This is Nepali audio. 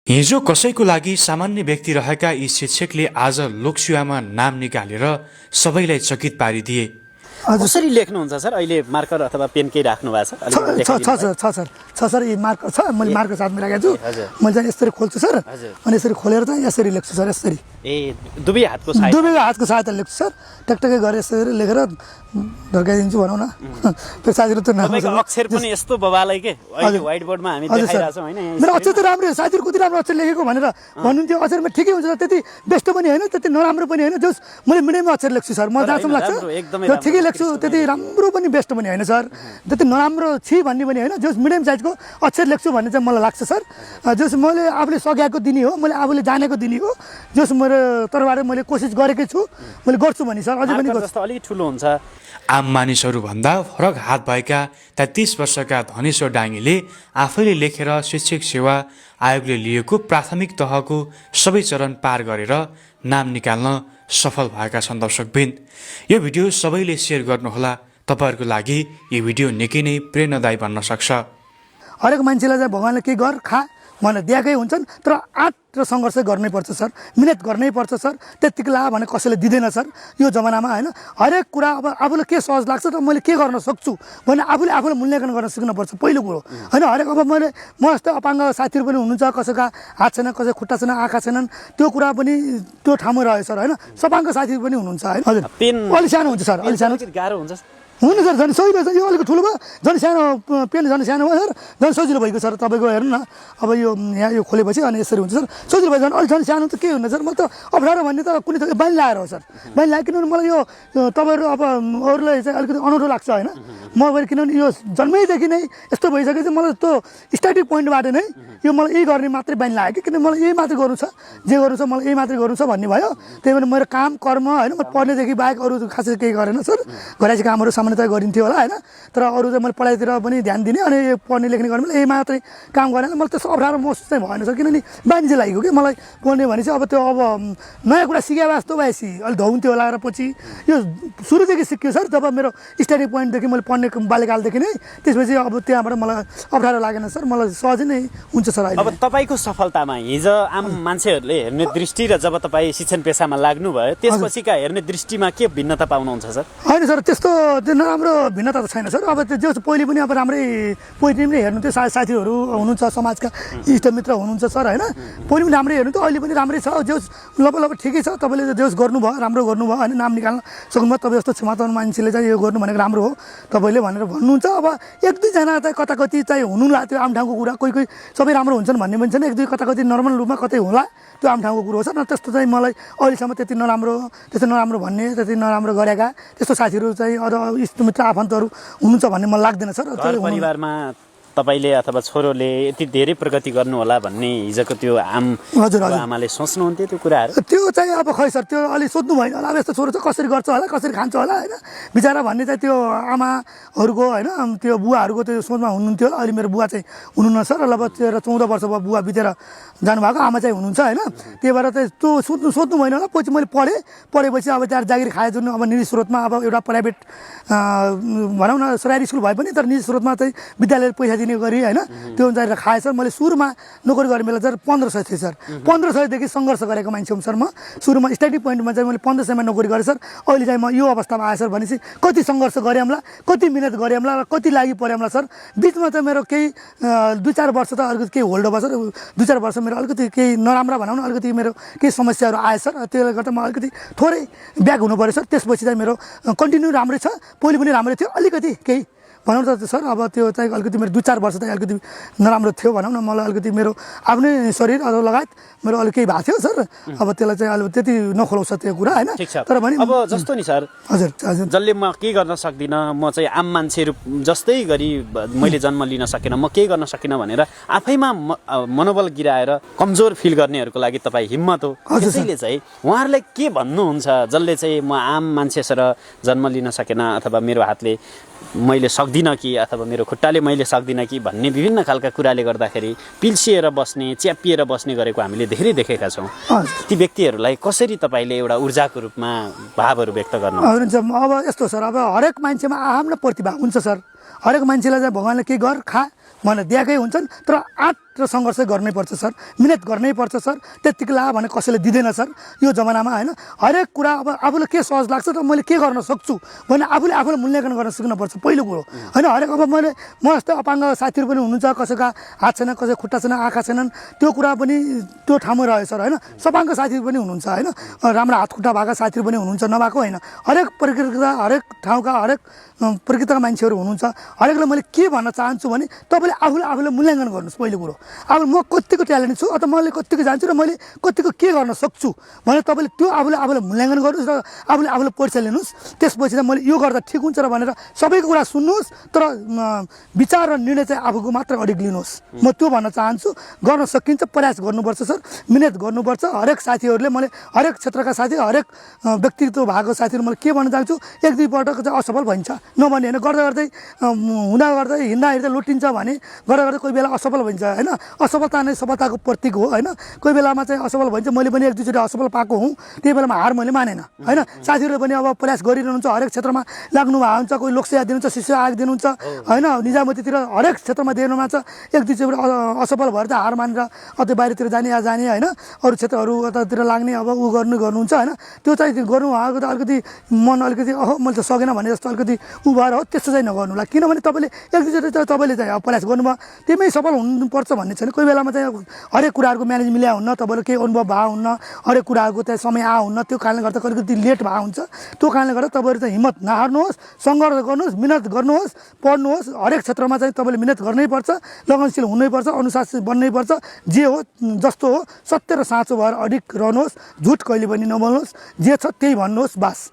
हिजो कसैको लागि सामान्य व्यक्ति रहेका यी शिक्षकले आज लोकसेवामा नाम निकालेर सबैलाई चकित पारिदिए। कसरी लेख्नुहुन्छ सर? अहिले मार्कर अथवा पेन केही राख्नु भएको छ सर यी मार्कर छ, मैले मार्कर साथमा राखेको छु। मैले चाहिँ यसरी खोल्छु सर, अनि यसरी खोलेर चाहिँ यसरी लेख्छु सर। यसरी दुवै हातको सहायता लेख्छु सर। टकटकै गरेर यसरी लेखेर ढर्काइदिन्छु भनौँ न। फेरि साथीहरू त अक्षर पनि यस्तो बबालै के अहिले व्हाइट बोर्डमा हामी देखाइरहेको छौँ हैन। मेरो अक्षर त राम्रो, साथीहरू कति राम्रो अक्षर लेखेको भनेर भन्नुहुन्थ्यो। अक्षरमा ठिकै हुन्छ, त्यति बेस्ट पनि होइन त्यति नराम्रो पनि होइन। जस मैले मिडियममा अक्षर लेख्छु सर, मलाई जहाँसम्म लाग्छ ठिकै लेख्छु। त्यति राम्रो पनि बेस्ट पनि होइन सर, त्यति नराम्रो छि भन्ने पनि होइन। जस मिडियम साइजको अक्षर लेख्छु भन्ने चाहिँ मलाई लाग्छ सर। जस मैले आफूले सकेको दिने हो, मैले आफूले जानेको दिने हो। जस मेरो तर्फबाट मैले कोसिस गरेकै छु, मैले गर्छु भने सर अझै पनि जस्तो अलिक ठुलो हुन्छ। आम मानिसहरूभन्दा फरक हात भएका 33 वर्षका धनेश्वर डाङ्गीले आफैले लेखेर शिक्षक सेवा आयोगले लिएको प्राथमिक तहको सबै चरण पार गरेर नाम निकाल्न सफल भएका छन्। दर्शकवृन्द, यो भिडियो सबैले सेयर गर्नुहोला। तपाईँहरूको लागि यो भिडियो निकै नै प्रेरणादायी बन्न सक्छ। हरेक मान्छेलाई चाहिँ भगवान्ले केही गर खा भनेर दिएकै हुन्छन्, तर आँट र सङ्घर्ष गर्नै पर्छ सर, मिहिनेत गर्नै पर्छ सर। त्यत्तिकै ला भने कसैले दिँदैन सर यो जमानामा होइन। हरेक कुरा अब आफूलाई के सहज लाग्छ र मैले के गर्न सक्छु भने आफूले मूल्याङ्कन गर्न सिक्नुपर्छ पहिलो कुरो होइन। हरेक अब म जस्तो अपाङ्ग साथीहरू पनि हुनुहुन्छ, कसैका हात छैन, कसै खुट्टा छैन, आँखा छैनन्, त्यो कुरा पनि त्यो ठाउँमा रह्यो सर होइन। सपाङ्ग साथीहरू पनि हुनुहुन्छ होइन। हजुर अलिक सानो हुन्छ सर, अलिक सानो गाह्रो हुन्छ हुनु सर। झन् सजिलो छ यो, अलिक ठुलो भयो झन् सानो पेन, झन् सानो भयो सर, झन् सजिलो भएको सर। तपाईँको हेर्नु न अब यो यहाँ यो खोलेपछि अनि यसरी हुन्छ सर, सजिलो भयो। झन् झन् सानो त के हुन्न सर। म त अप्ठ्यारो भन्ने त कुनै त बानी लाएर हो सर, बानी लाएर। किनभने मलाई यो तपाईँहरू अब अरूलाई चाहिँ अलिकति अनौठो लाग्छ होइन। म किनभने यो जन्मैदेखि नै यस्तो भइसक्यो चाहिँ मलाई त्यो स्टार्टिङ पोइन्टबाट नै यो मलाई यही गर्ने मात्रै बानी लाग्यो कि किनभने मलाई यही मात्रै गर्नु छ, जे गर्नु छ मलाई यही मात्रै गर्नु छ भन्ने भयो। त्यही भएर मेरो काम कर्म होइन, म पढ्नेदेखि बाहेक अरू खासै केही गरेन सर। घरेसी कामहरू सामान्यतः गरिन्थ्यो होला होइन, तर अरू चाहिँ मैले पढाइतिर पनि ध्यान दिने अनि यो पढ्ने लेख्ने गर्ने यही मात्रै काम गरेन। मलाई त्यस्तो अप्ठ्यारो महसुस चाहिँ भएन सर, किनभने बानी चाहिँ लागेको कि मलाई पढ्ने भने चाहिँ अब त्यो अब नयाँ कुरा सिके जस्तो भएपछि अलिक धौन्थ्यो होला र पछि यो सुरुदेखि सिक्यो सर। जब मेरो स्टार्टिङ पोइन्टदेखि मैले पढ्ने बाल्यकालदेखि नै, त्यसपछि अब त्यहाँबाट मलाई अप्ठ्यारो लागेन सर, मलाई सहजै नै हुन्छ सर। अब तपाईँको सफलतामा हिजो आम मान्छेहरूले हेर्ने दृष्टि र जब तपाईँ शिक्षण पेसामा लाग्नुभयो त्यसपछिका हेर्ने दृष्टिमा के भिन्नता पाउनुहुन्छ सर? होइन सर, त्यस्तो त्यो नराम्रो भिन्नता त छैन सर। अब त्यो पहिले पनि अब राम्रै पहिले पनि हेर्नुहुन्थ्यो, साथीहरू हुनुहुन्छ, समाजका इष्टमित्र हुनुहुन्छ सर होइन। पहिले पनि राम्रै हेर्नुहुन्थ्यो, अहिले पनि राम्रै छ। जो लगभग ठिकै छ। तपाईँले जो गर्नुभयो राम्रो गर्नुभयो होइन, नाम निकाल्न सक्नुभयो। तपाईँ जस्तो क्षमतावान मान्छेले चाहिँ यो गर्नु भनेको राम्रो हो तपाईँले भनेर भन्नुहुन्छ। अब एक दुईजना चाहिँ कता कति चाहिँ हुनु ला, त्यो आम ठाउँको कुरा। कोही सबै राम्रो हुन्छन् भन्ने पनि छैन, एक दुई कता कति नर्मल रूपमा कतै होला, त्यो आम ठाउँको कुरो हो सर। त्यस्तो चाहिँ मलाई अहिलेसम्म त्यति नराम्रो भन्ने, त्यति नराम्रो गरेका त्यस्तो साथीहरू चाहिँ अरू इष्टमित्र आफन्तहरू हुनुहुन्छ भन्ने मलाई लाग्दैन सर। परिवारमा तपाईँले अथवा छोरोले यति धेरै प्रगति गर्नु होला भन्ने हिजोको त्यो आमाले सोच्नुहुन्थ्यो त्यो कुराहरू? त्यो चाहिँ अब खै सर, त्यो अलिक सोध्नु भएन होला। अब यस्तो छोरो चाहिँ कसरी गर्छ होला, कसरी खान्छ होला होइन बिचरा भन्ने चाहिँ त्यो आमाहरूको होइन, त्यो बुवाहरूको त्यो सोचमा हुनुहुन्थ्यो। अहिले मेरो बुवा चाहिँ हुनुहुन्न सर, लगभग 13-14 वर्ष भयो बुवा बितेर जानुभएको, आमा चाहिँ हुनुहुन्छ होइन। त्यही भएर चाहिँ त्यो सोध्नु भएन होला। पछि मैले पढेपछि अब त्यहाँ जागिर खाए जुन अब निजी स्रोतमा, अब एउटा प्राइभेट भनौँ न सरकारी स्कुल भए पनि तर निजी स्रोतमा चाहिँ विद्यालयले पैसा दिने गरी होइन, त्यो अनुसार खाएँ सर। मैले सुरुमा नोकरी गर्ने बेला सर 1500 थिएँ सर। 1500देखि सङ्घर्ष गरेको मान्छे हुँ सर म। सुरुमा स्टार्टिङ पोइन्टमा चाहिँ मैले 1500मा नोकरी गरेँ सर। अहिले चाहिँ म यो अवस्थामा आएँ सर भनेपछि कति सङ्घर्ष गरेँ हामीलाई, कति मिहिनेत गरेँ हामीलाई र कति लागि पऱ्यो हामीलाई सर। बिचमा चाहिँ मेरो केही 2-4 वर्ष त अलिकति केही होल्ड भयो सर। 2-4 वर्ष मेरो अलिकति केही नराम्रो भनौँ न, अलिकति मेरो केही समस्याहरू आए सर। त्यसले गर्दा म अलिकति थोरै ब्याक हुनु पऱ्यो सर। त्यसपछि चाहिँ मेरो कन्टिन्यू राम्रै छ, पहिले पनि राम्रै थियो, अलिकति केही भनौँ त सर। अब त्यो चाहिँ अलिकति मेरो 2-4 वर्ष चाहिँ अलिकति नराम्रो थियो भनौँ न। मलाई अलिकति मेरो आफ्नै शरीर अथवा लगायत मेरो अलिक केही भएको थियो सर। अब त्यसलाई चाहिँ अहिले त्यति नखोलाउँछ त्यो कुरा होइन। तर पनि अब जस्तो नि सर, हजुर जसले म केही गर्न सक्दिनँ, म चाहिँ आम मान्छेहरू जस्तै गरी मैले जन्म लिन सकिनँ, म केही गर्न सकिनँ भनेर आफैमा मनोबल गिराएर कमजोर फिल गर्नेहरूको लागि तपाईँ हिम्मत हो। त्यसैले चाहिँ उहाँहरूलाई के भन्नुहुन्छ जसले चाहिँ म आम मान्छे सर जन्म लिन सकेन, अथवा मेरो हातले मैले सक्दिनँ कि, अथवा मेरो खुट्टाले मैले सक्दिनँ कि भन्ने विभिन्न खालका कुराले गर्दाखेरि पिल्सिएर बस्ने, च्यापिएर बस्ने गरेको हामीले धेरै देखेका छौँ। ती व्यक्तिहरूलाई कसरी तपाईँले एउटा ऊर्जाको रूपमा भावहरू व्यक्त गर्नु? अब यस्तो सर, अब हरेक मान्छेमा आफ्नो प्रतिभा हुन्छ सर। हरेक मान्छेलाई चाहिँ भगवान्ले केही गर खा भनेर दिएकै हुन्छन्, तर आँट र र सङ्घर्ष गर्नैपर्छ सर, मिहिनेत गर्नैपर्छ सर। त्यत्तिकै ला भने कसैले दिँदैन सर यो जमानामा होइन। हरेक कुरा अब आफूलाई के सहज लाग्छ र मैले के गर्न सक्छु भने आफूले मूल्याङ्कन गर्न सिक्नुपर्छ पहिलो कुरो होइन। हरेक अब म जस्तै अपाङ्ग साथीहरू पनि हुनुहुन्छ, कसैका हात छैन, कसै खुट्टा छैन, आँखा छैनन्, त्यो कुरा पनि त्यो ठाउँमा रह्यो सर होइन। सपाङ्ग साथीहरू पनि हुनुहुन्छ होइन, राम्रो हात खुट्टा भएका साथीहरू पनि हुनुहुन्छ, नभएको होइन। हरेक प्रकृतिका हरेक ठाउँका हरेक प्रकृतिका मान्छेहरू हुनुहुन्छ। हरेकलाई मैले के भन्न चाहन्छु भने तपाईँले आफूले मूल्याङ्कन गर्नुहोस् पहिलो कुरो। अब म कतिको ट्यालेन्ट छु अथवा मैले कतिको जान्छु र मैले कतिको के गर्न सक्छु भने तपाईँले त्यो आफूले मूल्याङ्कन गर्नुहोस् र आफूले परीक्षा लिनुहोस्। त्यसपछि चाहिँ मैले यो गर्दा ठिक हुन्छ र भनेर सबैको कुरा सुन्नुहोस्, तर विचार र निर्णय चाहिँ आफूको मात्र अडिक लिनुहोस्। म त्यो भन्न चाहन्छु। गर्न सकिन्छ, प्रयास गर्नुपर्छ सर, मिहिनेत गर्नुपर्छ। हरेक साथीहरूले मैले हरेक क्षेत्रका साथी हरेक व्यक्तित्व भएको साथीहरू मैले के भन्न चाहन्छु, एक दुई पटक चाहिँ असफल भइन्छ नभने होइन, गर्दै हिँड्दा लुटिन्छ भने गर्दा कोही बेला असफल भइन्छ होइन। असफलता नै सफलताको प्रतीक हो होइन। कोही बेलामा चाहिँ असफल भइन्छ, मैले पनि एक दुईचोटि असफल पाएको हुँ, त्यही बेलामा हार मैले मानेन होइन। साथीहरूले पनि अब प्रयास गरिरहनुहुन्छ, हरेक क्षेत्रमा लाग्नु भएको हुन्छ, कोही लोकसेवा दिनुहुन्छ, शिष्य आयोग दिनुहुन्छ होइन, निजामतीतिर हरेक क्षेत्रमा दिनुमा छ। एक दुईचोटि असफल भएर चाहिँ हार मानेर अझै बाहिरतिर जाने होइन, अरू क्षेत्रहरू यतातिर लाग्ने अब गर्नुहुन्छ होइन। त्यो चाहिँ गर्नु भएको त अलिकति मन अलिकति मैले त सकेन भने जस्तो अलिकति भएर हो, त्यस्तो चाहिँ नगर्नुलाई। किनभने तपाईँले एक दुईचोटि चाहिँ तपाईँले चाहिँ प्रयास गर्नुभयो त्यहीमै सफल हुनुपर्छ भन्ने छैन। कोही बेलामा चाहिँ हरेक कुराहरूको म्यानेज मिल्या हुन्न, तपाईँले केही अनुभव भएको हुन्न, हरेक कुराहरूको चाहिँ समय हुन्न, त्यो कारणले गर्दा अलिकति लेट भएको हुन्छ। त्यो कारणले गर्दा तपाईँहरू चाहिँ हिम्मत नहार्नुहोस्, सङ्घर्ष गर्नुहोस्, मिहिनेत गर्नुहोस्, पढ्नुहोस्। हरेक क्षेत्रमा चाहिँ तपाईँले मिहिनेत गर्नैपर्छ, लगनशील हुनैपर्छ, अनुशासित बन्नैपर्छ। जे हो जस्तो हो सत्य र साँचो भएर अडिक रहनुहोस्, झुट कहिले पनि नबोल्नुहोस्, जे छ त्यही भन्नुहोस् बास।